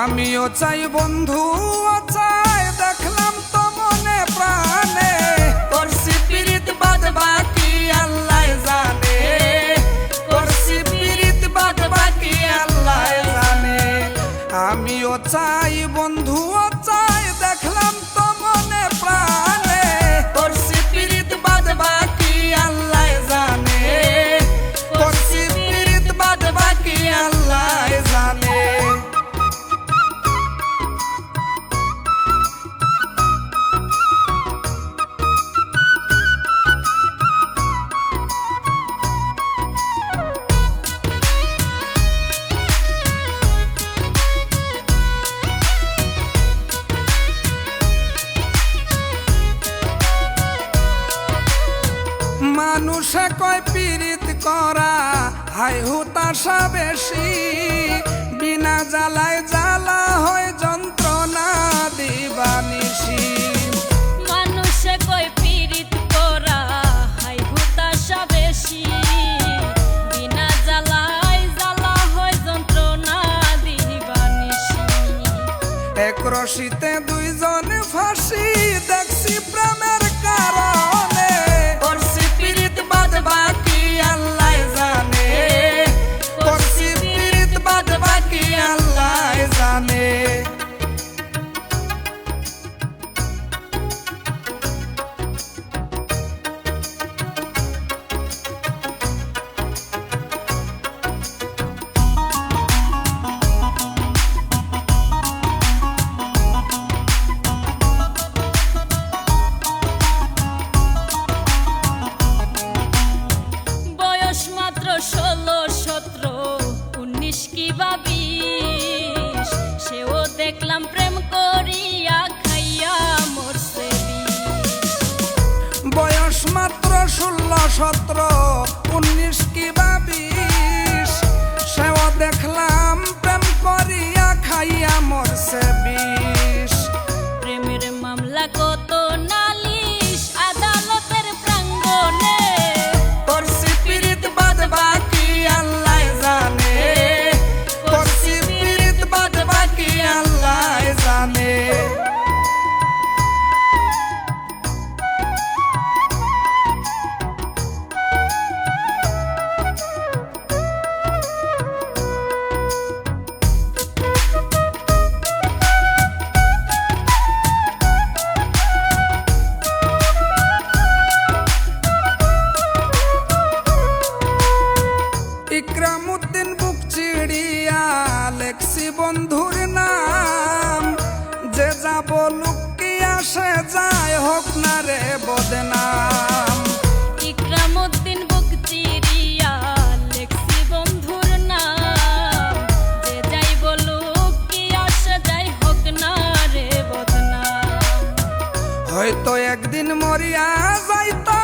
আমিও চাই বন্ধু চাই, দেখলাম তো মনে প্রাণে, করছি পীড়িত বাদ বাকি আল্লাহ জানে, করছি পীড়িত বাদ বাকি আল্লাহ জানে। আমিও চাই বন্ধু চাই, দেখলাম তো মনে প্রাণে, করছি পীড়িত বাদ বাকি আল্লাহ জানে, করছি পীড়িত বাদ বাকি আল্লাহ জানে। মানুষে কয় পীড়িত করা হাই হুতাশা বেশি, বিনা জ্বালায় জ্বালা হয় যন্ত্রণা দিবানিশি। মানুষে কয় পীড়িত করা হাই হুতাশা বেশি, বিনা জ্বালায় জ্বালা হয় যন্ত্রণা দিবানিশি। এক রশিতে দুইজন ফাঁসি, দেখছি প্রেমের কারণে, করছি পীড়িত বাদ বাকি আল্লাহ জানে, করছি পীড়িত বাদ বাকি আল্লাহ জানে। বয়স মাত্র 16, 17, 19 কি বা 20, সেও দেখলাম প্রেম করিয়া খাইয়া মরছে বিষ। বয়স মাত্র 16, 17, 19 কি বা 20, সেও দেখলাম প্রেম করিয়া খাইয়া মরছে বিষ। প্রেমের মামলা কত নালিশ আদালতের প্রাঙ্গণে, করছি পীড়িত বাদ বাকি আল্লাহ জানে, করছি পীড়িত বাদ বাকি আল্লাহ জানে। ইকরামউদ্দিন বুক চিড়িয়া লেখছি বন্ধুর নাম, যে যা বলুক কি আসে যায় হোক না রে বদনাম। ইকরামউদ্দিন বুক চিরিয়া লেখছি বন্ধুর নাম, যে যাই বলুক কি আসে যাই হোক না রে বদনাম। হয়তো একদিন মরিয়া যাইতা